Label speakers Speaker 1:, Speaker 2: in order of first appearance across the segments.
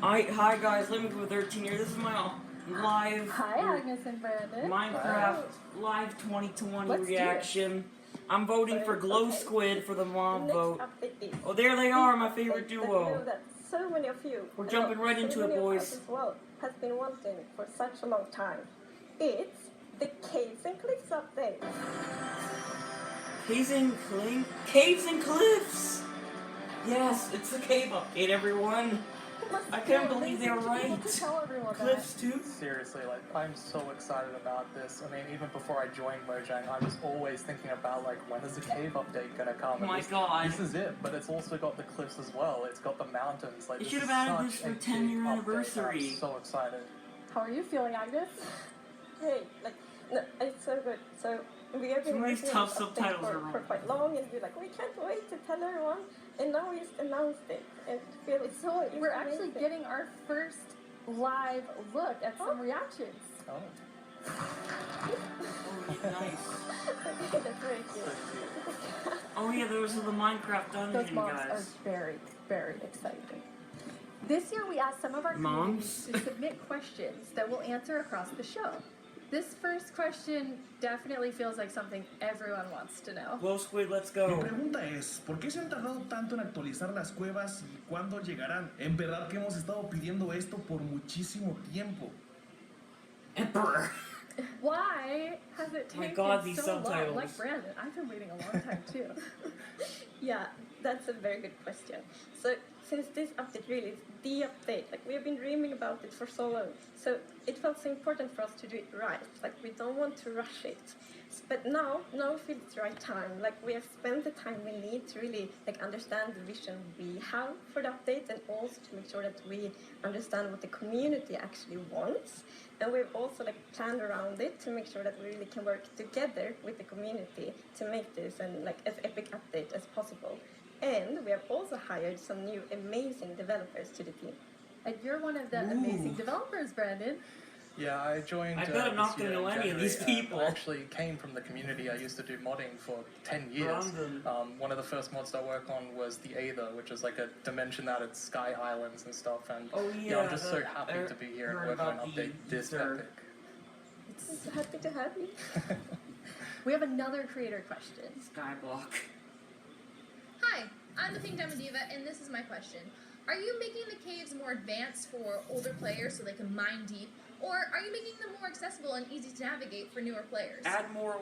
Speaker 1: Hi guys, Limit for 13 here. This is my live.
Speaker 2: Hi, Agnes and Brandon.
Speaker 1: Minecraft live 2020
Speaker 2: Let's
Speaker 1: reaction. I'm voting for Glow Squid for the mob vote. Oh, there they are, my favorite duo.
Speaker 3: That so many of you,
Speaker 1: We're jumping right into it, boys.
Speaker 3: As well, has been wanting for such a long time. It's the Caves and Cliffs update.
Speaker 1: Caves and Cliffs. Yes, it's the cave update, everyone. I can't believe they were right. Cliffs too?
Speaker 4: Seriously, like, I'm so excited about this. I mean, even before I joined Mojang, I was always thinking about, like, when is the cave update gonna come?
Speaker 1: Oh my god.
Speaker 4: This is it, but it's also got the cliffs as well. It's got the mountains. Like,
Speaker 1: they should have added this for 10-year anniversary.
Speaker 4: I'm so excited.
Speaker 2: How are you feeling, Agnes?
Speaker 3: Hey, like, no, it's so good. So, we have been
Speaker 1: working on this update
Speaker 3: for quite long, and we're like, we can't wait to tell everyone. And now we just announced it. And
Speaker 2: so we're actually getting our first live look at some reactions.
Speaker 4: Oh.
Speaker 1: Nice.
Speaker 3: That's very cute.
Speaker 1: Oh yeah, those are the Minecraft dungeon
Speaker 2: Those mobs
Speaker 1: guys.
Speaker 2: are very, very exciting. This year we asked some of our communities to submit questions that we'll answer across the show. This first question definitely feels like something everyone wants to know.
Speaker 1: Glow Squid, let's go.
Speaker 5: Mi pregunta es, ¿por qué se han tardado tanto en actualizar las cuevas y cuándo llegarán? En verdad que hemos estado pidiendo esto por muchísimo tiempo.
Speaker 1: Emperor.
Speaker 2: Why has it taken
Speaker 1: these
Speaker 2: so
Speaker 1: subtitles.
Speaker 2: long? Like Brandon, I've been waiting a long time too.
Speaker 3: Yeah, that's a very good question. So, since this update really is the update, like we have been dreaming about it for so long, so it felt so important for us to do it right. Like we don't want to rush it. But now feels the right time. Like we have spent the time we need to really like understand the vision we have for the update, and also to make sure that we understand what the community actually wants. And we've also like planned around it to make sure that we really can work together with the community to make this and like as epic update as possible. And we have also hired some new amazing developers to the team.
Speaker 2: And you're one of the amazing developers, Brandon.
Speaker 4: Yeah, I joined.
Speaker 1: I bet I'm not going to know any of these people.
Speaker 4: I actually came from the community. I used to do modding for 10 years. One of the first mods I worked on was the Aether, which is like a dimension out at Sky Islands and stuff. And I'm just so happy to be here and work on an update this epic.
Speaker 3: It's so happy to have you.
Speaker 2: We have another creator question.
Speaker 1: Skyblock.
Speaker 6: Hi, I'm the Pink Diamond Diva, and this is my question. Are you making the caves more advanced for older players so they can mine deep, or are you making them more accessible and easy to navigate for newer players?
Speaker 1: Add more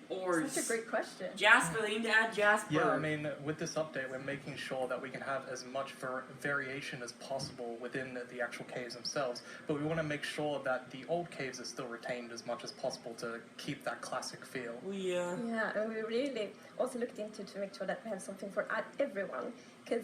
Speaker 1: ores.
Speaker 2: Such a great question.
Speaker 1: Jasper, they need to add Jasper.
Speaker 4: Yeah, I mean, with this update, we're making sure that we can have as much variation as possible within the actual caves themselves, but we want to make sure that the old caves are still retained as much as possible to keep that classic feel.
Speaker 3: Yeah, and we really also looked into to make sure that we have something for everyone, because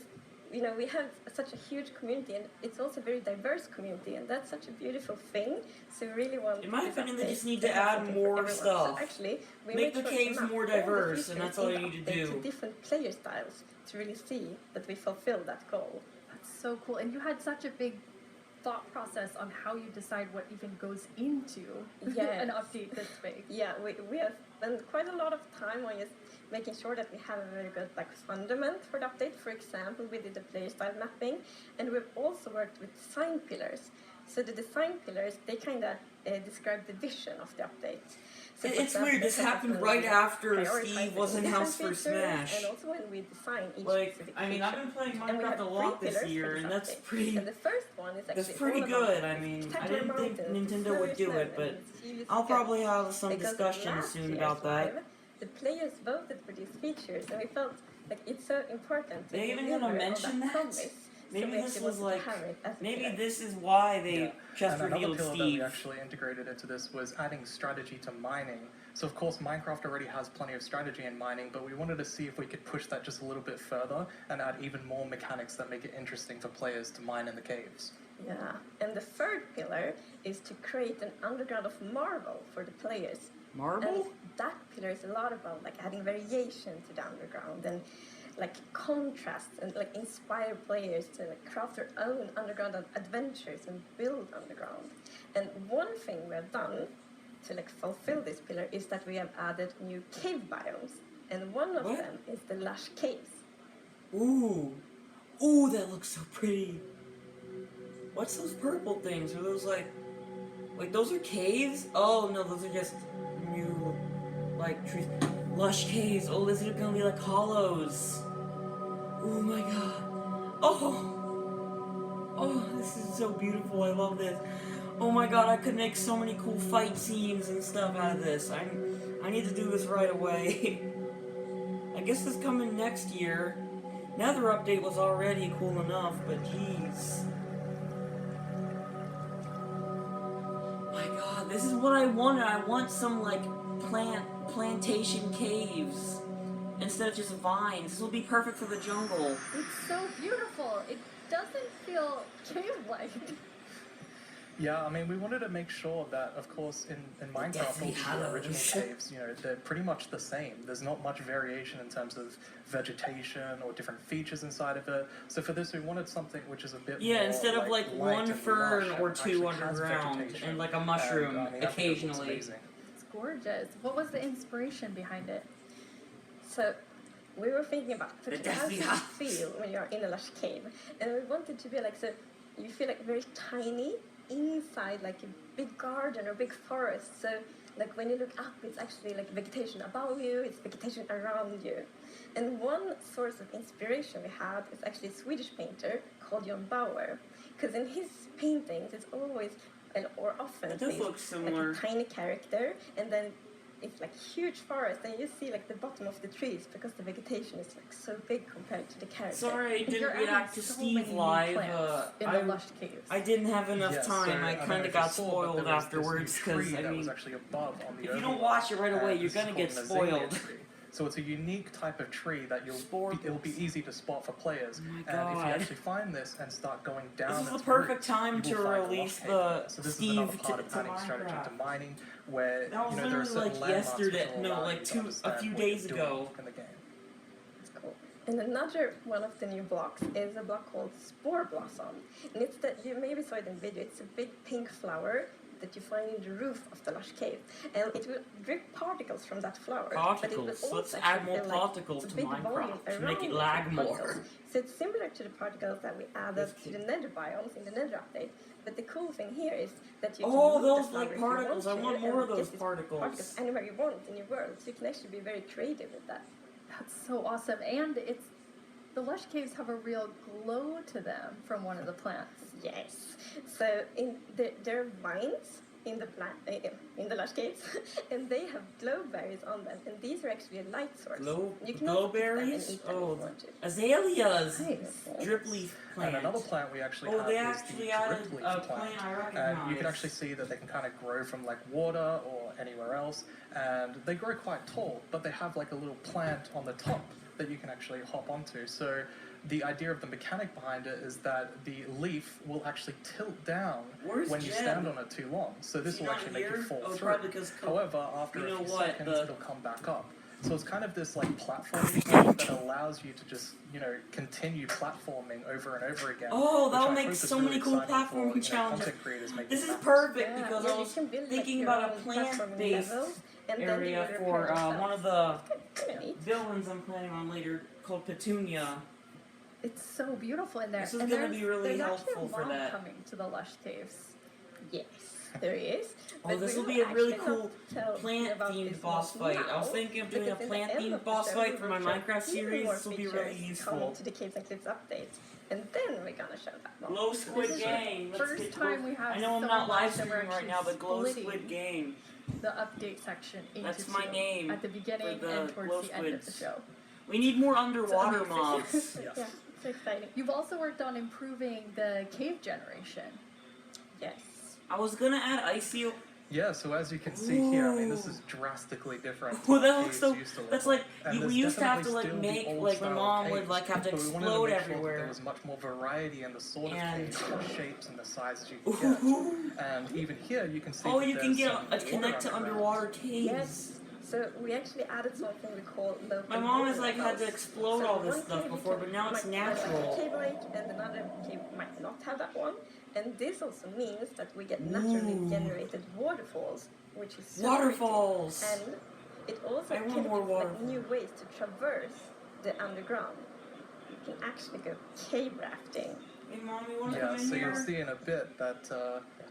Speaker 3: you know, we have such a huge community, and it's also a very diverse community, and that's such a beautiful thing. So we really want.
Speaker 1: In my opinion, they just need to add more stuff.
Speaker 3: So actually, we
Speaker 1: make the caves more diverse, and that's all you need to do.
Speaker 3: To different player styles to really see that we fulfill that goal.
Speaker 2: That's so cool, and you had such a big thought process on how you decide what even goes into an update this big.
Speaker 3: Yeah, we have spent quite a lot of time on just making sure that we have a very good like fundament for the update. For example, we did the player style mapping, and we've also worked with design pillars. So the design pillars, they kind of describe the vision of the update. So
Speaker 1: it's weird, this happened right after Steve was in-house for Smash.
Speaker 3: And also when we design each specific
Speaker 1: I mean, I've been playing Minecraft a lot this year, and that's pretty...
Speaker 3: And the first one is actually
Speaker 1: that's pretty good. I mean, I didn't think Nintendo would do it, but I'll probably have some discussion soon about that.
Speaker 3: The players voted for these features, and we felt like it's so important.
Speaker 1: They even gonna mention that? Maybe
Speaker 3: so
Speaker 1: this was like, maybe this is why they just revealed
Speaker 4: Steve. Another pillar that we actually integrated into this was adding strategy to mining. So of course Minecraft already has plenty of strategy in mining, but we wanted to see if we could push that just a little bit further and add even more mechanics that make it interesting for players to mine in the caves.
Speaker 3: Yeah, and the third pillar is to create an underground of marble for the players.
Speaker 1: Marble?
Speaker 3: And that pillar is a lot about like adding variation to the underground and like contrast and like inspire players to like craft their own underground adventures and build underground. And one thing we have done to like fulfill this pillar is that we have added new cave biomes, and one of them is the Lush Caves.
Speaker 1: Ooh, that looks so pretty. What's those purple things? Are those like those are caves? Oh no, those are just new, like, trees. Lush caves. Oh, these are gonna be like hollows. Oh my god. Oh, this is so beautiful. I love this. Oh my god, I could make so many cool fight scenes and stuff out of this. I need to do this right away. I guess this coming next year. Nether update was already cool enough, but jeez. My god, this is what I wanted. I want some, like, plantation caves instead of just vines. This will be perfect for the jungle.
Speaker 2: It's so beautiful. It doesn't feel cave-like.
Speaker 4: Yeah, I mean, we wanted to make sure that, of course, in Minecraft,
Speaker 1: Deathly
Speaker 4: all the
Speaker 1: Hallows.
Speaker 4: original caves, you know, they're pretty much the same. There's not much variation in terms of vegetation or different features inside of it. So for this, we wanted something which is a bit more,
Speaker 1: Instead of like
Speaker 4: light
Speaker 1: one
Speaker 4: and
Speaker 1: fern
Speaker 4: lush
Speaker 1: or
Speaker 4: and
Speaker 1: two
Speaker 4: actually has
Speaker 1: underground
Speaker 4: vegetation.
Speaker 1: and like a mushroom
Speaker 4: I mean, I think it looks
Speaker 1: occasionally.
Speaker 4: amazing.
Speaker 2: It's gorgeous. What was the inspiration behind it?
Speaker 3: So we were thinking about how
Speaker 1: Deathly
Speaker 3: you
Speaker 1: Hallows.
Speaker 3: feel when you're in a lush cave, and we wanted to be like, so you feel like very tiny inside like a big garden or big forest. So like when you look up, it's actually like vegetation above you, it's vegetation around you. And one source of inspiration we had is actually a Swedish painter called John Bauer, because in his paintings it's always or often
Speaker 1: It does look similar.
Speaker 3: like a tiny character, and then it's like huge forest, and you see like the bottom of the trees because the vegetation is like so big compared to the character.
Speaker 1: Sorry, I
Speaker 2: You're
Speaker 1: didn't
Speaker 2: adding
Speaker 1: react to
Speaker 2: so
Speaker 1: Steve
Speaker 2: many new
Speaker 1: live.
Speaker 2: plants in the lush caves.
Speaker 1: I didn't have enough
Speaker 4: Yeah,
Speaker 1: time.
Speaker 4: so,
Speaker 1: I
Speaker 4: mean,
Speaker 1: kind
Speaker 4: if
Speaker 1: of
Speaker 4: you
Speaker 1: got
Speaker 4: saw that
Speaker 1: spoiled
Speaker 4: there was this
Speaker 1: afterwards
Speaker 4: new tree
Speaker 1: because I
Speaker 4: that
Speaker 1: mean,
Speaker 4: was actually above on the
Speaker 1: if you don't
Speaker 4: overlook,
Speaker 1: watch it right away,
Speaker 4: and
Speaker 1: you're
Speaker 4: this is
Speaker 1: gonna get
Speaker 4: called an azalea
Speaker 1: spoiled.
Speaker 4: tree. So it's a unique type of tree that it'll be easy to spot for players.
Speaker 1: Oh my
Speaker 4: And if you
Speaker 1: God.
Speaker 4: actually find this and start going down,
Speaker 1: This is the
Speaker 4: its
Speaker 1: perfect
Speaker 4: roots,
Speaker 1: time
Speaker 4: you
Speaker 1: to
Speaker 4: will find
Speaker 1: release
Speaker 4: rock
Speaker 1: the
Speaker 4: cave. So this
Speaker 1: Steve
Speaker 4: is another part of
Speaker 1: to
Speaker 4: adding strategy
Speaker 1: Minecraft.
Speaker 4: to mining, where
Speaker 1: That was
Speaker 4: you know there are
Speaker 1: literally
Speaker 4: certain
Speaker 1: like
Speaker 4: landmarks
Speaker 1: yesterday.
Speaker 4: which will
Speaker 1: No,
Speaker 4: allow
Speaker 1: like
Speaker 4: you to
Speaker 1: a
Speaker 4: understand
Speaker 1: few
Speaker 4: what you're
Speaker 1: days
Speaker 4: doing
Speaker 1: ago.
Speaker 4: in the game.
Speaker 3: It's cool. And another one of the new blocks is a block called Spore Blossom. And it's that you maybe saw it in video. It's a big pink flower that you find in the roof of the lush cave, and it will drip particles from that flower. But it will
Speaker 1: Particles.
Speaker 3: also
Speaker 1: Let's
Speaker 3: actually
Speaker 1: add more
Speaker 3: feel like
Speaker 1: particles
Speaker 3: a
Speaker 1: to
Speaker 3: big volume
Speaker 1: Minecraft to make it
Speaker 3: around
Speaker 1: lag
Speaker 3: the
Speaker 1: more.
Speaker 3: particles. So it's similar to the particles that we added to the nether biomes in the nether update. But the cool thing here is that you can
Speaker 1: Oh,
Speaker 3: move the
Speaker 1: those
Speaker 3: flower
Speaker 1: like
Speaker 3: if you want
Speaker 1: particles. I
Speaker 3: to,
Speaker 1: want more
Speaker 3: and
Speaker 1: of those
Speaker 3: get these
Speaker 1: particles.
Speaker 3: anywhere you want in your world. So you can actually be very creative with that.
Speaker 2: That's so awesome. And the lush caves have a real glow to them from one of the plants.
Speaker 3: Yes. So there are vines in the lush caves, and they have glowberries on them, and these are actually a light source. You can also pick them and
Speaker 1: Glowberries?
Speaker 3: eat them if you
Speaker 1: Oh,
Speaker 3: want to.
Speaker 1: azaleas.
Speaker 2: Nice.
Speaker 1: Drip leaf plant.
Speaker 4: And another plant we actually
Speaker 1: Oh,
Speaker 4: have
Speaker 1: they
Speaker 4: is
Speaker 1: actually
Speaker 4: the
Speaker 1: added
Speaker 4: drip leaf
Speaker 1: a
Speaker 4: plant.
Speaker 1: plant I
Speaker 4: And you can
Speaker 1: recognize.
Speaker 4: actually see that they can kind of grow from like water or anywhere else, and they grow quite tall, but they have like a little plant on the top that you can actually hop onto. So the idea of the mechanic behind it is that the leaf will actually tilt down
Speaker 1: Where's
Speaker 4: when you
Speaker 1: Jeb?
Speaker 4: stand on it too long. So this
Speaker 1: Is he
Speaker 4: will
Speaker 1: not
Speaker 4: actually make
Speaker 1: here?
Speaker 4: you fall
Speaker 1: Oh,
Speaker 4: through.
Speaker 1: probably 'cause
Speaker 4: However, after
Speaker 1: you
Speaker 4: a
Speaker 1: know
Speaker 4: few
Speaker 1: what,
Speaker 4: seconds,
Speaker 1: the-
Speaker 4: it'll come back up. So it's kind of this like platforming thing that allows you to just, you know, continue platforming over and over again.
Speaker 1: Oh, that'll
Speaker 4: which I
Speaker 1: make
Speaker 4: hope is
Speaker 1: so
Speaker 4: really
Speaker 1: many cool
Speaker 4: exciting for,
Speaker 1: platforming
Speaker 4: you know,
Speaker 1: challenges.
Speaker 4: content creators making
Speaker 1: This is
Speaker 4: maps.
Speaker 1: perfect
Speaker 3: Yeah,
Speaker 1: because
Speaker 3: yeah,
Speaker 1: I
Speaker 3: you
Speaker 1: was
Speaker 3: can build, like,
Speaker 1: thinking
Speaker 3: your
Speaker 1: about a
Speaker 3: own platforming
Speaker 1: plant-based
Speaker 3: level, and then you
Speaker 1: area
Speaker 3: will
Speaker 1: for
Speaker 3: repair yourself.
Speaker 1: one of the
Speaker 3: Kinda neat.
Speaker 1: villains I'm planning on later called Petunia.
Speaker 2: It's so beautiful in there.
Speaker 1: This is
Speaker 2: and
Speaker 1: gonna
Speaker 2: there's-
Speaker 1: be really
Speaker 2: there's actually a
Speaker 1: helpful for
Speaker 2: mod
Speaker 1: that.
Speaker 2: coming to the lush caves.
Speaker 3: Yes, there is.
Speaker 1: Oh,
Speaker 3: But
Speaker 1: this
Speaker 3: we
Speaker 1: will be a really
Speaker 3: actually
Speaker 1: cool
Speaker 3: not tell you about
Speaker 1: plant-themed
Speaker 3: this
Speaker 1: boss
Speaker 3: mod
Speaker 1: fight. I was
Speaker 3: now,
Speaker 1: thinking of doing a
Speaker 3: because in the end
Speaker 1: plant-themed
Speaker 3: of the
Speaker 1: boss
Speaker 3: show,
Speaker 1: fight
Speaker 3: we
Speaker 1: for my
Speaker 3: will show
Speaker 1: Minecraft
Speaker 3: even
Speaker 1: series.
Speaker 3: more
Speaker 1: This will be really
Speaker 3: features coming
Speaker 1: useful.
Speaker 3: to the Caves and Cliffs update, and then we're gonna show that one.
Speaker 1: Glow Squid
Speaker 2: This is
Speaker 1: Game.
Speaker 2: the
Speaker 1: Let's
Speaker 2: first
Speaker 1: get
Speaker 2: time we have
Speaker 1: I know I'm
Speaker 2: so
Speaker 1: not
Speaker 2: much
Speaker 1: live
Speaker 2: that we're
Speaker 1: streaming right now,
Speaker 2: actually
Speaker 1: but Glow
Speaker 2: splitting
Speaker 1: Squid Game.
Speaker 2: the update section into
Speaker 1: That's my
Speaker 2: two,
Speaker 1: name
Speaker 2: at the beginning
Speaker 1: for the
Speaker 2: and towards
Speaker 1: glow
Speaker 2: the end of the
Speaker 1: squids.
Speaker 2: show.
Speaker 1: We need more underwater
Speaker 2: amazing.
Speaker 1: mobs.
Speaker 4: Yes.
Speaker 3: Yeah, it's exciting.
Speaker 2: You've also worked on improving the cave generation.
Speaker 3: Yes.
Speaker 1: I was gonna add icy.
Speaker 4: Yeah, so as you can see here, I mean, this is drastically different. to
Speaker 1: Oh, that
Speaker 4: what
Speaker 1: looks
Speaker 4: caves
Speaker 1: so.
Speaker 4: used to look
Speaker 1: That's like
Speaker 4: And
Speaker 1: we
Speaker 4: there's
Speaker 1: used to have to
Speaker 4: definitely
Speaker 1: like
Speaker 4: still
Speaker 1: make
Speaker 4: the old
Speaker 1: like my
Speaker 4: style
Speaker 1: mom would
Speaker 4: caves,
Speaker 1: like have to
Speaker 4: but we wanted
Speaker 1: explode
Speaker 4: make sure that
Speaker 1: everywhere.
Speaker 4: there was much more variety in the sort of
Speaker 1: And-
Speaker 4: caves, and the shapes and the sizes you can get.
Speaker 1: Ooh.
Speaker 4: And even here, you can see.
Speaker 1: Oh,
Speaker 4: that
Speaker 1: you can
Speaker 4: there's
Speaker 1: get
Speaker 4: some
Speaker 1: a
Speaker 4: water
Speaker 1: connect to
Speaker 4: underground.
Speaker 1: underwater caves.
Speaker 3: Yes. So we actually added something we call local.
Speaker 1: My mom has
Speaker 3: water
Speaker 1: like had to
Speaker 3: levels.
Speaker 1: explode
Speaker 3: So
Speaker 1: all this
Speaker 3: one
Speaker 1: stuff
Speaker 3: cave you
Speaker 1: before,
Speaker 3: can-
Speaker 1: but now it's
Speaker 3: might have a
Speaker 1: natural.
Speaker 3: cave lake, and another cave might not have that one. And this also means that we get naturally
Speaker 1: Ooh.
Speaker 3: generated waterfalls, which is so
Speaker 1: Waterfalls.
Speaker 3: pretty. And it also
Speaker 1: I want
Speaker 3: can
Speaker 1: more
Speaker 3: give like
Speaker 1: waterfalls.
Speaker 3: new ways to traverse the underground. You can actually go cave rafting.
Speaker 1: Hey, Mom, you want to
Speaker 4: Yeah,
Speaker 1: come in
Speaker 4: so
Speaker 1: here?
Speaker 4: you'll see in a bit that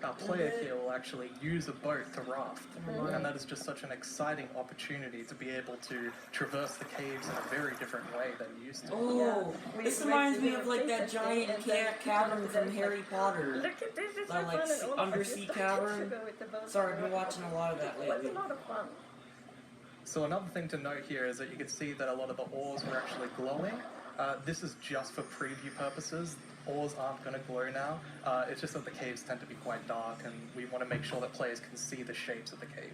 Speaker 4: our player here will actually use a boat to raft. And that is just such an exciting opportunity to be able to traverse the caves in a very different way than you used to.
Speaker 1: Oh,
Speaker 3: we
Speaker 1: this
Speaker 3: went
Speaker 1: reminds
Speaker 3: to
Speaker 1: me
Speaker 3: the
Speaker 1: of like that
Speaker 3: places
Speaker 1: giant
Speaker 3: and then
Speaker 1: cavern
Speaker 3: look
Speaker 1: from
Speaker 3: at
Speaker 1: Harry Potter.
Speaker 3: Look at this, it's so
Speaker 1: That, like,
Speaker 3: fun, and all of us
Speaker 1: undersea
Speaker 3: just started to
Speaker 1: cavern.
Speaker 3: go with the boat.
Speaker 1: Sorry, I've been watching a lot of that
Speaker 3: It was
Speaker 1: lately.
Speaker 3: a lot of fun.
Speaker 4: So another thing to note here is that you can see that a lot of the ores were actually glowing. This is just for preview purposes. Ores aren't going to glow now. It's just that the caves tend to be quite dark, and we want to make sure that players can see the shapes of the cave.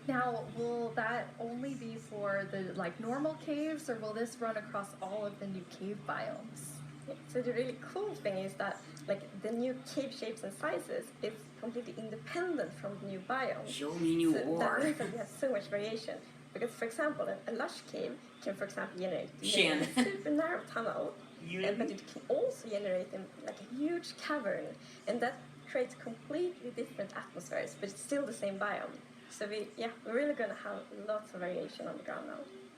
Speaker 2: Now, will that only be for the like normal caves, or will this run across all of the new cave biomes?
Speaker 3: Yeah, so the really cool thing is that like the new cave shapes and sizes is completely independent from the new biome.
Speaker 1: Show me new
Speaker 3: So that
Speaker 1: ore.
Speaker 3: means that we have so much variation. Because, for example, a lush cave can, for example, generate
Speaker 1: Shan.
Speaker 3: a super narrow tunnel,
Speaker 1: You
Speaker 3: but it can also generate like a huge cavern, and that creates completely different atmospheres, but it's still the same biome. So we're really going to have lots of variation on the ground now.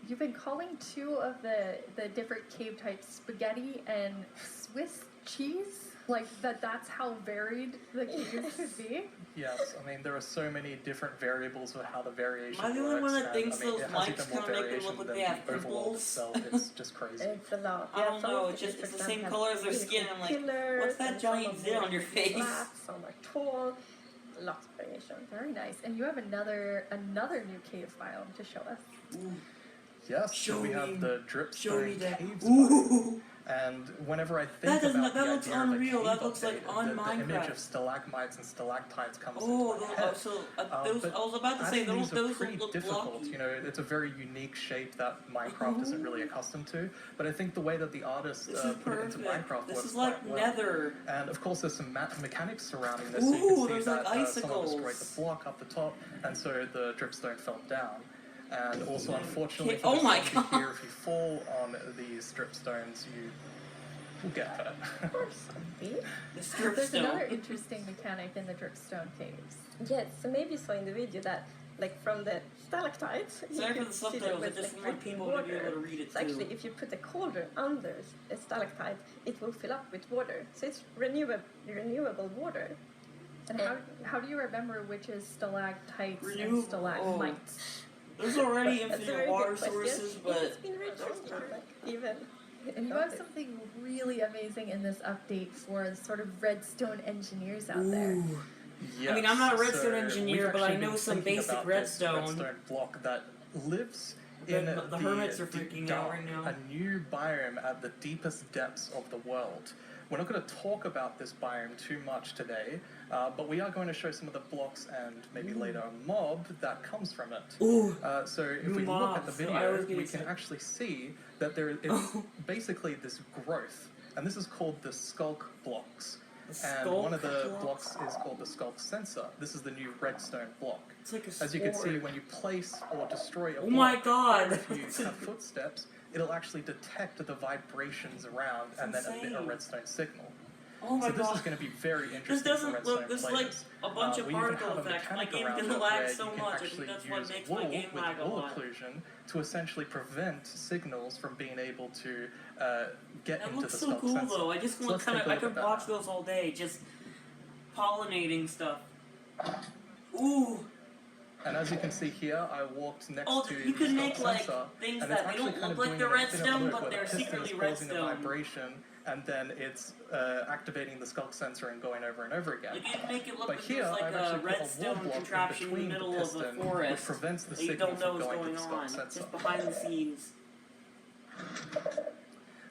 Speaker 2: You've been calling two of the different cave types spaghetti and Swiss cheese? Like that's how varied the caves could be?
Speaker 4: Yes, I mean, there are so many different variables of how the variation
Speaker 1: Am I the
Speaker 4: works.
Speaker 1: only one that
Speaker 4: and,
Speaker 1: thinks
Speaker 4: I mean,
Speaker 1: those
Speaker 4: it has
Speaker 1: mics
Speaker 4: even more
Speaker 1: kinda make them
Speaker 4: variation
Speaker 1: look like
Speaker 4: than
Speaker 1: they have
Speaker 4: the overworld
Speaker 1: pimples?
Speaker 4: itself. It's just crazy.
Speaker 3: It's a lot.
Speaker 1: I don't
Speaker 3: some
Speaker 1: know,
Speaker 3: of
Speaker 1: it's
Speaker 3: the
Speaker 1: just-
Speaker 3: caves,
Speaker 1: it's
Speaker 3: for
Speaker 1: the same
Speaker 3: example,
Speaker 1: color
Speaker 3: have
Speaker 1: as their
Speaker 3: really
Speaker 1: skin,
Speaker 3: cool
Speaker 1: I'm like,
Speaker 3: pillars,
Speaker 1: what's that
Speaker 3: and some
Speaker 1: giant
Speaker 3: are
Speaker 1: zit on your
Speaker 3: really
Speaker 1: face?
Speaker 3: Flat, some are tall. Lots of variation.
Speaker 2: Very nice. And you have another new cave biome to show us.
Speaker 1: Ooh.
Speaker 4: Yes,
Speaker 1: Show
Speaker 4: so we
Speaker 1: me-
Speaker 4: have the
Speaker 1: Show me
Speaker 4: Dripstone
Speaker 1: that.
Speaker 4: Caves.
Speaker 1: Ooh.
Speaker 4: And whenever I think
Speaker 1: That doesn't-
Speaker 4: about
Speaker 1: that
Speaker 4: the
Speaker 1: looks
Speaker 4: idea of a
Speaker 1: unreal.
Speaker 4: cave
Speaker 1: That looks
Speaker 4: update,
Speaker 1: like on
Speaker 4: the image
Speaker 1: Minecraft.
Speaker 4: of stalagmites and stalactites comes
Speaker 1: Oh,
Speaker 4: into my
Speaker 1: those,
Speaker 4: head.
Speaker 1: so
Speaker 4: but
Speaker 1: those, I was about to say
Speaker 4: adding
Speaker 1: those
Speaker 4: these are
Speaker 1: those
Speaker 4: pretty
Speaker 1: look
Speaker 4: difficult.
Speaker 1: blocky.
Speaker 4: You know, it's a very unique shape that Minecraft isn't really accustomed to. But I think the way that the artist
Speaker 1: This is
Speaker 4: put it into
Speaker 1: perfect.
Speaker 4: Minecraft
Speaker 1: This
Speaker 4: works
Speaker 1: is like
Speaker 4: quite well.
Speaker 1: Nether.
Speaker 4: And of course, there's some mechanics surrounding this.
Speaker 1: Ooh,
Speaker 4: so you can see
Speaker 1: there's
Speaker 4: that
Speaker 1: like
Speaker 4: someone destroyed the
Speaker 1: icicles.
Speaker 4: block up the top, and so the dripstone fell down. And also,
Speaker 1: Yeah.
Speaker 4: unfortunately,
Speaker 1: Oh
Speaker 4: for the
Speaker 1: my
Speaker 4: zombie
Speaker 1: God.
Speaker 4: here, if you fall on these dripstones, you will get hurt.
Speaker 3: Of course.
Speaker 1: The
Speaker 2: There's another
Speaker 1: stripstone.
Speaker 2: interesting mechanic in the Dripstone Caves.
Speaker 3: Yes, so maybe you saw in the video that, like, from the stalactites, you
Speaker 1: Sorry for
Speaker 3: could
Speaker 1: the
Speaker 3: see that
Speaker 1: subtitles. I
Speaker 3: with,
Speaker 1: just
Speaker 3: like,
Speaker 1: want
Speaker 3: dripping
Speaker 1: people to be able to
Speaker 3: water.
Speaker 1: read it
Speaker 3: So actually,
Speaker 1: too.
Speaker 3: if you put a cauldron under a stalactite, it will fill up with water. So it's renewable water.
Speaker 2: And how do you remember which is stalactites
Speaker 1: Renewable-
Speaker 2: and stalagmites?
Speaker 1: There's already
Speaker 3: That's a
Speaker 1: infinite
Speaker 3: very
Speaker 1: water
Speaker 3: good question.
Speaker 1: sources,
Speaker 3: Yeah, it's
Speaker 1: but
Speaker 3: been very tricky, like, even.
Speaker 2: And you have something really amazing in this update for sort of redstone engineers out there.
Speaker 1: ooh.
Speaker 4: Yes,
Speaker 1: I mean, I'm not a redstone
Speaker 4: so
Speaker 1: engineer,
Speaker 4: we've
Speaker 1: but I
Speaker 4: actually
Speaker 1: know
Speaker 4: been
Speaker 1: some
Speaker 4: thinking
Speaker 1: basic
Speaker 4: about
Speaker 1: redstone.
Speaker 4: this redstone block that lives
Speaker 1: The-
Speaker 4: in
Speaker 1: the hermits are freaking out right now.
Speaker 4: a new biome at the deepest depths of the world. We're not going to talk about this biome too much today, but we are going to show some of the blocks and maybe later a mob that comes from it.
Speaker 1: Ooh.
Speaker 4: So if
Speaker 1: New
Speaker 4: we look at the
Speaker 1: mobs. So I
Speaker 4: video,
Speaker 1: always get
Speaker 4: we can
Speaker 1: excited.
Speaker 4: actually see that there is basically this growth, and this is called the skulk blocks.
Speaker 1: The
Speaker 4: And
Speaker 1: skulk
Speaker 4: one of the
Speaker 1: blocks?
Speaker 4: blocks is called the skulk sensor. This is the new redstone block.
Speaker 1: It's like a
Speaker 4: As you can see,
Speaker 1: sword.
Speaker 4: when you place or destroy a
Speaker 1: Oh
Speaker 4: block,
Speaker 1: my God.
Speaker 4: or if you have footsteps, it'll actually detect the vibrations around and then emit a
Speaker 1: insane.
Speaker 4: redstone signal.
Speaker 1: Oh my
Speaker 4: So this
Speaker 1: God.
Speaker 4: is going to be very
Speaker 1: This
Speaker 4: interesting for
Speaker 1: doesn't
Speaker 4: redstone
Speaker 1: look. This is
Speaker 4: players.
Speaker 1: like a bunch of
Speaker 4: we even
Speaker 1: particle
Speaker 4: have a
Speaker 1: effects. My
Speaker 4: mechanic
Speaker 1: game
Speaker 4: around
Speaker 1: doesn't
Speaker 4: it
Speaker 1: lag
Speaker 4: where
Speaker 1: so
Speaker 4: you can
Speaker 1: much. I
Speaker 4: actually
Speaker 1: think that's what
Speaker 4: use
Speaker 1: makes
Speaker 4: wool
Speaker 1: my game
Speaker 4: with
Speaker 1: lag a
Speaker 4: wool
Speaker 1: lot.
Speaker 4: occlusion to essentially prevent signals from being able to get
Speaker 1: That
Speaker 4: into
Speaker 1: looks
Speaker 4: the
Speaker 1: so
Speaker 4: skulk
Speaker 1: cool
Speaker 4: sensor.
Speaker 1: though. I just
Speaker 4: So
Speaker 1: want
Speaker 4: let's
Speaker 1: kind
Speaker 4: take
Speaker 1: of.
Speaker 4: a
Speaker 1: I
Speaker 4: look
Speaker 1: could
Speaker 4: at that
Speaker 1: watch
Speaker 4: now.
Speaker 1: those all day, just pollinating stuff. Ooh.
Speaker 4: And as you can see here, I walked next
Speaker 1: Oh,
Speaker 4: to
Speaker 1: you
Speaker 4: the
Speaker 1: could
Speaker 4: skulk
Speaker 1: make like
Speaker 4: sensor,
Speaker 1: things
Speaker 4: and
Speaker 1: that
Speaker 4: it's
Speaker 1: they
Speaker 4: actually
Speaker 1: don't
Speaker 4: kind of
Speaker 1: look like
Speaker 4: doing
Speaker 1: they're
Speaker 4: an infinite
Speaker 1: redstone,
Speaker 4: loop
Speaker 1: but
Speaker 4: where
Speaker 1: they're
Speaker 4: the piston
Speaker 1: secretly
Speaker 4: is causing a
Speaker 1: redstone.
Speaker 4: vibration, and then it's activating the skulk sensor and going over and over again.
Speaker 1: Like you can make it look
Speaker 4: But
Speaker 1: like
Speaker 4: here,
Speaker 1: there's like
Speaker 4: I've
Speaker 1: a
Speaker 4: actually put a wall
Speaker 1: redstone
Speaker 4: block in
Speaker 1: contraption in the
Speaker 4: between the
Speaker 1: middle of a
Speaker 4: piston, which
Speaker 1: forest
Speaker 4: prevents the
Speaker 1: that you
Speaker 4: signal
Speaker 1: don't know
Speaker 4: from
Speaker 1: what's
Speaker 4: going to
Speaker 1: going
Speaker 4: the skulk
Speaker 1: on,
Speaker 4: sensor.
Speaker 1: just behind the scenes.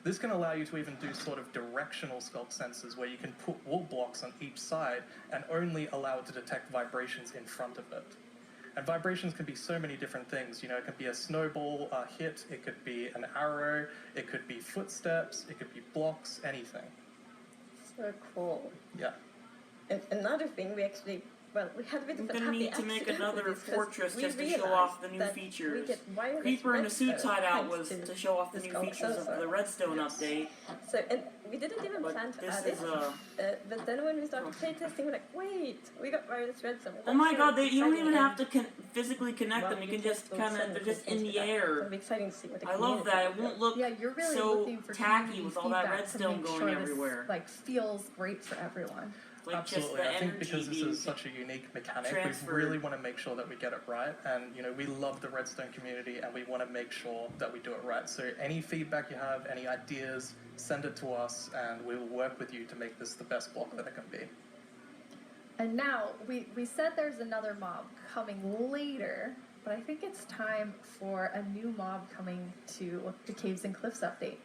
Speaker 4: This can allow you to even do sort of directional skulk sensors where you can put wool blocks on each side and only allow it to detect vibrations in front of it. And vibrations can be so many different things. You know, it could be a snowball hit, it could be an arrow, it could be footsteps, it could be blocks, anything.
Speaker 3: So cool.
Speaker 4: Yeah.
Speaker 3: And another thing, we actually, well, we had a bit
Speaker 1: I'm
Speaker 3: of a
Speaker 1: gonna
Speaker 3: happy
Speaker 1: need to make
Speaker 3: accident
Speaker 1: another
Speaker 3: with this, 'cause
Speaker 1: fortress
Speaker 3: we
Speaker 1: just to show
Speaker 3: realized
Speaker 1: off the new
Speaker 3: that
Speaker 1: features.
Speaker 3: we get wireless
Speaker 1: Creeper in a suit
Speaker 3: redstone
Speaker 1: hideout
Speaker 3: thanks
Speaker 1: was to show off the new
Speaker 3: skulk
Speaker 1: features of
Speaker 3: sensor.
Speaker 1: the redstone
Speaker 4: Yes.
Speaker 1: update.
Speaker 3: So, and we didn't even
Speaker 1: But
Speaker 3: plan to
Speaker 1: this
Speaker 3: add
Speaker 1: is
Speaker 3: it. But then when we started playtesting, we're like, wait, we got wireless redstone.
Speaker 1: Oh my god, you don't even have
Speaker 3: to.
Speaker 1: to physically connect them. You can just kind of, they're just in the air.
Speaker 3: It'll be exciting to see what the
Speaker 1: I love that. It won't look
Speaker 2: Yeah, you're really
Speaker 1: so
Speaker 2: looking for
Speaker 1: tacky
Speaker 2: community
Speaker 1: with all that
Speaker 2: feedback to
Speaker 1: redstone
Speaker 2: make
Speaker 1: going
Speaker 2: sure
Speaker 1: everywhere.
Speaker 2: This, like, feels great for everyone.
Speaker 1: Like
Speaker 4: Absolutely.
Speaker 1: just the
Speaker 4: I think
Speaker 1: energy
Speaker 4: because this
Speaker 1: being
Speaker 4: is such a unique mechanic,
Speaker 1: transferred.
Speaker 4: we really want to make sure that we get it right. And, you know, we love the redstone community and we want to make sure that we do it right. So any feedback you have, any ideas, send it to us and we will work with you to make this the best block that it can be.
Speaker 2: And now, we said there's another mob coming later, but I think it's time for a new mob coming to the Caves and Cliffs update.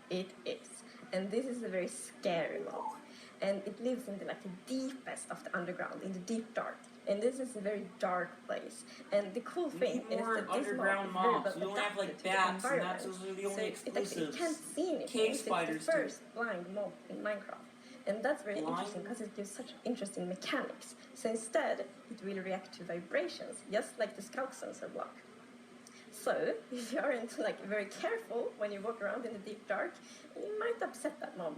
Speaker 3: It is. And this is a very scary mob. And it lives in the deepest of the underground, in the deep dark. And this is a very dark place. And the cool
Speaker 1: We
Speaker 3: thing
Speaker 1: need
Speaker 3: is
Speaker 1: more
Speaker 3: that this
Speaker 1: underground
Speaker 3: mob is
Speaker 1: mobs.
Speaker 3: very
Speaker 1: We don't have, like,
Speaker 3: adapted to the
Speaker 1: bats, and
Speaker 3: environment.
Speaker 1: those are the only
Speaker 3: so it
Speaker 1: exclusives.
Speaker 3: can't see anything.
Speaker 1: Cave
Speaker 3: It's
Speaker 1: spiders,
Speaker 3: the
Speaker 1: too.
Speaker 3: first blind mob in Minecraft. And that's very
Speaker 1: Blind?
Speaker 3: interesting because it gives such interesting mechanics. So instead, it will react to vibrations, just like the scout sensor block. So, if you aren't very careful when you walk around in the deep dark, you might upset that mob.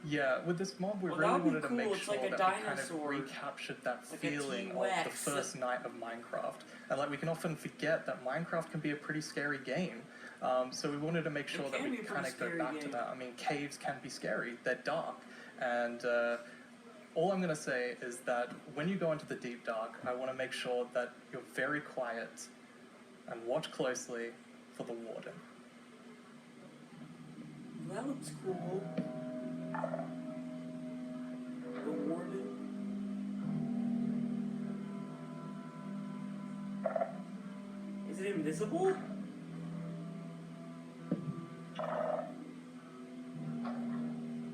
Speaker 4: Yeah, with this mob, we
Speaker 1: Well,
Speaker 4: really
Speaker 1: that'd be
Speaker 4: wanted to
Speaker 1: cool.
Speaker 4: make
Speaker 1: It's
Speaker 4: sure
Speaker 1: like a
Speaker 4: that we kind of
Speaker 1: dinosaur.
Speaker 4: recaptured that
Speaker 1: Like a
Speaker 4: feeling of the
Speaker 1: T-Rex.
Speaker 4: first night of Minecraft. And we can often forget that Minecraft can be a pretty scary game. So we wanted to make sure that
Speaker 1: can
Speaker 4: we
Speaker 1: be a
Speaker 4: kind
Speaker 1: pretty
Speaker 4: of go
Speaker 1: scary
Speaker 4: back to
Speaker 1: game.
Speaker 4: that. I mean, caves can be scary. They're dark. And all I'm going to say is that when you go into the deep dark, I want to make sure that you're very quiet and watch closely for the Warden.
Speaker 1: That looks cool. The Warden. Is it invisible?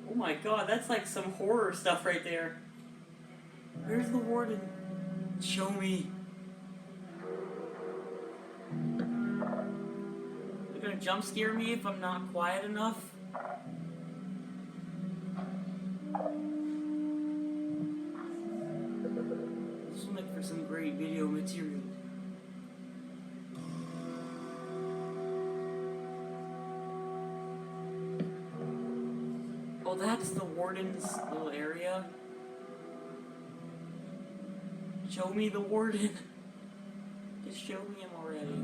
Speaker 1: Oh my god, that's like some horror stuff right there. Where's the Warden? Show me. You're gonna jump scare me if I'm not quiet enough? This will make for some great video material. Oh, that's the Warden's little area. Show me the Warden. Just show me him already.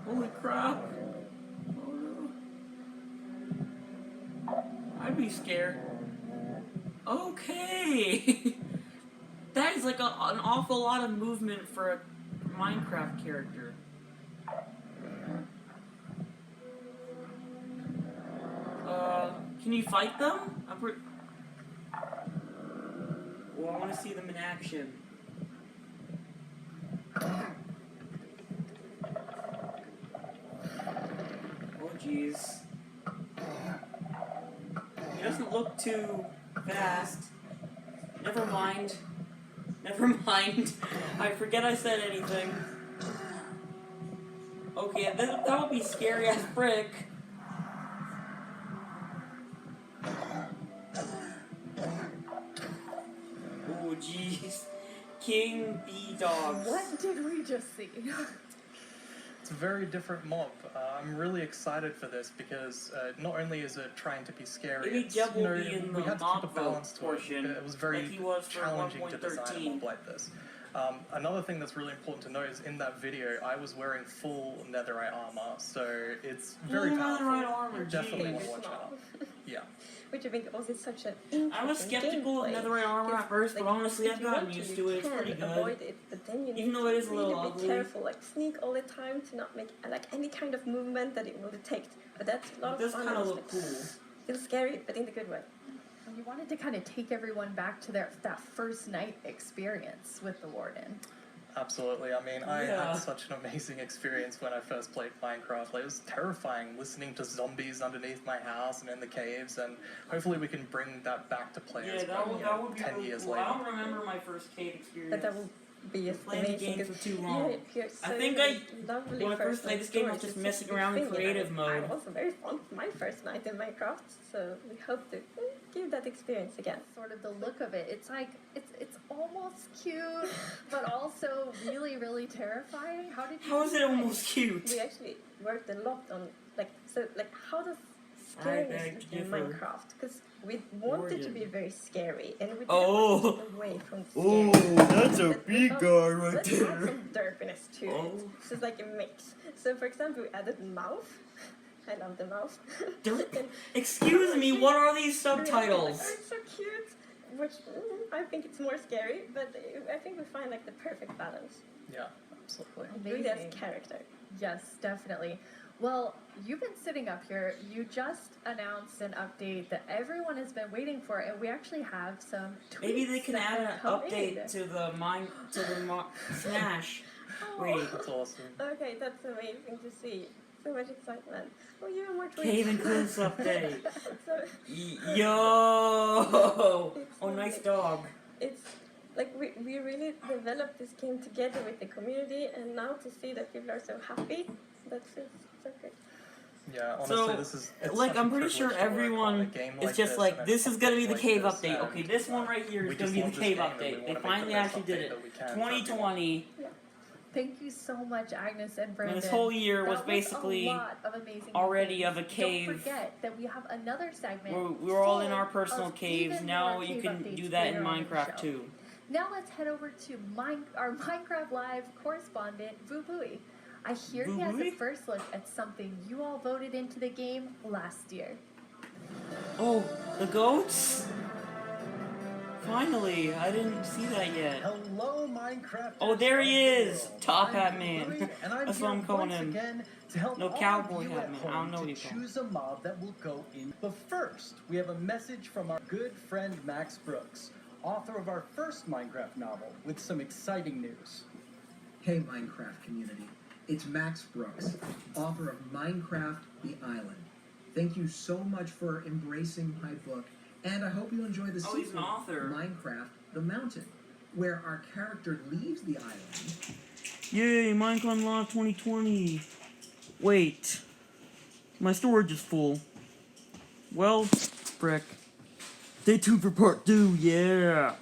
Speaker 1: Holy crap. Oh no. I'd be scared. Okay. That is like an awful lot of movement for a Minecraft character. Can you fight them? Well, I want to see them in action. Oh, jeez. He doesn't look too fast. Never mind. Never mind. I forget I said anything. Okay, that would be scary as frick. Oh, jeez. King B-Dogs.
Speaker 2: What did we just see?
Speaker 4: It's a very different mob. I'm really excited for this because not only is it trying to be scary,
Speaker 1: Maybe
Speaker 4: it's,
Speaker 1: Jeb
Speaker 4: you
Speaker 1: will
Speaker 4: know,
Speaker 1: be in
Speaker 4: we
Speaker 1: the
Speaker 4: had to
Speaker 1: mob
Speaker 4: keep a balance to
Speaker 1: portion,
Speaker 4: it. It was very
Speaker 1: like he was for
Speaker 4: challenging to design a
Speaker 1: 1.13.
Speaker 4: mob like this. Another thing that's really important to note is in that video I was wearing full netherite armor, so it's very
Speaker 1: Full
Speaker 4: powerful.
Speaker 1: netherite armor,
Speaker 4: You definitely
Speaker 1: jeez.
Speaker 4: want to watch out. Yeah.
Speaker 3: Which I think was such an interesting
Speaker 1: I was skeptical of
Speaker 3: gameplay.
Speaker 1: netherite armor at first, but honestly
Speaker 3: if
Speaker 1: I've
Speaker 3: you
Speaker 1: gotten
Speaker 3: want
Speaker 1: used
Speaker 3: you
Speaker 1: to it. It's
Speaker 3: can
Speaker 1: pretty good.
Speaker 3: avoid it, but then you need
Speaker 1: Even though it is
Speaker 3: to
Speaker 1: a
Speaker 3: really
Speaker 1: little
Speaker 3: be
Speaker 1: ugly.
Speaker 3: careful, sneak all the time to not make any kind of movement that it will detect. But that's a lot
Speaker 1: It
Speaker 3: of
Speaker 1: does
Speaker 3: fun.
Speaker 1: kind of
Speaker 3: honestly.
Speaker 1: look cool.
Speaker 3: Feels scary, but in the good way.
Speaker 2: You wanted to kind of take everyone back to that first night experience with the Warden.
Speaker 4: Absolutely. I mean, I
Speaker 1: Yeah.
Speaker 4: had such an amazing experience when I first played Minecraft. It was terrifying listening to zombies underneath my house and in the caves, and hopefully we can bring that back to players
Speaker 1: Yeah, that would be
Speaker 4: 10
Speaker 1: really
Speaker 4: years
Speaker 1: cool.
Speaker 4: later.
Speaker 1: I don't remember my first cave experience.
Speaker 3: But that will be
Speaker 1: Playing the
Speaker 3: amazing.
Speaker 1: game for
Speaker 3: 'cause
Speaker 1: too long.
Speaker 3: you're
Speaker 1: I
Speaker 3: so
Speaker 1: think
Speaker 3: lovely
Speaker 1: when I first played this game, I was
Speaker 3: stories.
Speaker 1: just
Speaker 3: It's
Speaker 1: messing
Speaker 3: such a
Speaker 1: around in
Speaker 3: thing,
Speaker 1: creative
Speaker 3: and
Speaker 1: mode.
Speaker 3: I was very fun for my first night in Minecraft, so we hope to give that experience again.
Speaker 2: Sort of the look of it. It's like it's almost cute, but also really, really terrifying. How did you
Speaker 1: How is it
Speaker 2: decide?
Speaker 1: almost cute?
Speaker 3: We actually worked a lot on how does scariness
Speaker 1: beg
Speaker 3: like
Speaker 1: to
Speaker 3: in
Speaker 1: differ.
Speaker 3: Minecraft because we want it to be
Speaker 1: Warden.
Speaker 3: very scary and we didn't
Speaker 1: Oh.
Speaker 3: want to take away from the
Speaker 1: Oh,
Speaker 3: scary.
Speaker 1: that's a
Speaker 3: But we
Speaker 1: big
Speaker 3: thought,
Speaker 1: guy right
Speaker 3: let's add
Speaker 1: there.
Speaker 3: some derpiness to
Speaker 1: Oh.
Speaker 3: it. So it's like a mix. So for example, we added mouth. I love the mouth.
Speaker 1: Derp.
Speaker 3: And
Speaker 1: Excuse me, what are these
Speaker 3: we're like,
Speaker 1: subtitles?
Speaker 3: oh, it's so cute. Which I think it's more scary, but I think we find like the perfect balance.
Speaker 4: Yeah, absolutely.
Speaker 3: It really has
Speaker 2: Amazing.
Speaker 3: character.
Speaker 2: Yes, definitely. Well, you've been sitting up here. You just announced an update that everyone has been waiting for, and we actually have some tweets.
Speaker 1: Maybe they can
Speaker 2: that
Speaker 1: add an
Speaker 2: have come
Speaker 1: update
Speaker 2: in.
Speaker 1: to the Smash. Wait,
Speaker 4: That's awesome.
Speaker 3: Okay, that's amazing to see. So much excitement. Oh, you have more tweets.
Speaker 1: Cave and Cliffs update.
Speaker 3: So
Speaker 1: Yo! Oh, nice dog.
Speaker 3: it's like we really developed this game together with the community, and now to see that people are so happy, that's just so good.
Speaker 4: Yeah, honestly,
Speaker 1: So,
Speaker 4: this is
Speaker 1: like,
Speaker 4: such a
Speaker 1: I'm pretty sure
Speaker 4: privilege to work on a
Speaker 1: everyone
Speaker 4: game
Speaker 1: is
Speaker 4: like
Speaker 1: just
Speaker 4: this
Speaker 1: like,
Speaker 4: and an
Speaker 1: this is gonna be
Speaker 4: update
Speaker 1: the
Speaker 4: like
Speaker 1: cave
Speaker 4: this,
Speaker 1: update.
Speaker 4: and,
Speaker 1: Okay, this one right here is
Speaker 4: we
Speaker 1: gonna
Speaker 4: just
Speaker 1: be the
Speaker 4: love this
Speaker 1: cave
Speaker 4: game and we
Speaker 1: update.
Speaker 4: wanna
Speaker 1: They
Speaker 4: make the
Speaker 1: finally
Speaker 4: best
Speaker 1: actually did
Speaker 4: update
Speaker 1: it.
Speaker 4: that we can for
Speaker 1: 2020.
Speaker 2: Thank you so much, Agnes and Brandon.
Speaker 1: And this whole year was
Speaker 2: That
Speaker 1: basically
Speaker 2: a lot of amazing
Speaker 1: already
Speaker 2: things.
Speaker 1: of a cave.
Speaker 2: Don't forget that we have another segment.
Speaker 1: We were all in
Speaker 2: full
Speaker 1: our personal
Speaker 2: of
Speaker 1: caves.
Speaker 2: even
Speaker 1: Now
Speaker 2: more
Speaker 1: you
Speaker 2: cave
Speaker 1: can
Speaker 2: updates
Speaker 1: do that in
Speaker 2: later on the
Speaker 1: Minecraft
Speaker 2: show.
Speaker 1: too.
Speaker 2: Now let's head over to our Minecraft Live correspondent, Vubui. I hear he has a
Speaker 1: Vubui?
Speaker 2: first look at something you all voted into the game last year.
Speaker 1: Oh, the goats? Finally, I didn't see that yet.
Speaker 7: Hello, Minecraft.
Speaker 1: Oh, there he is! Top Hat Man.
Speaker 7: And I'm
Speaker 1: That's
Speaker 7: here
Speaker 1: what I'm calling
Speaker 7: once
Speaker 1: him.
Speaker 7: again to help
Speaker 1: No,
Speaker 7: all
Speaker 1: Cowboy
Speaker 7: of you
Speaker 1: Hat
Speaker 7: at
Speaker 1: Man.
Speaker 7: home
Speaker 1: I don't know what
Speaker 7: to
Speaker 1: you call him.
Speaker 7: choose a mob that will go in. But first, we have a message from our good friend Max Brooks, author of our first Minecraft novel, with some exciting news.
Speaker 8: Hey Minecraft community, it's Max Brooks, author of Minecraft The Island. Thank you so much for embracing my book, and I hope you enjoy the
Speaker 1: Oh, he's an
Speaker 8: sequel,
Speaker 1: author.
Speaker 8: Minecraft The Mountain, where our character leaves the island.
Speaker 1: Yay, Minecon Live 2020. Wait. My storage is full. Well, frick. Stay tuned for part 2, yeah!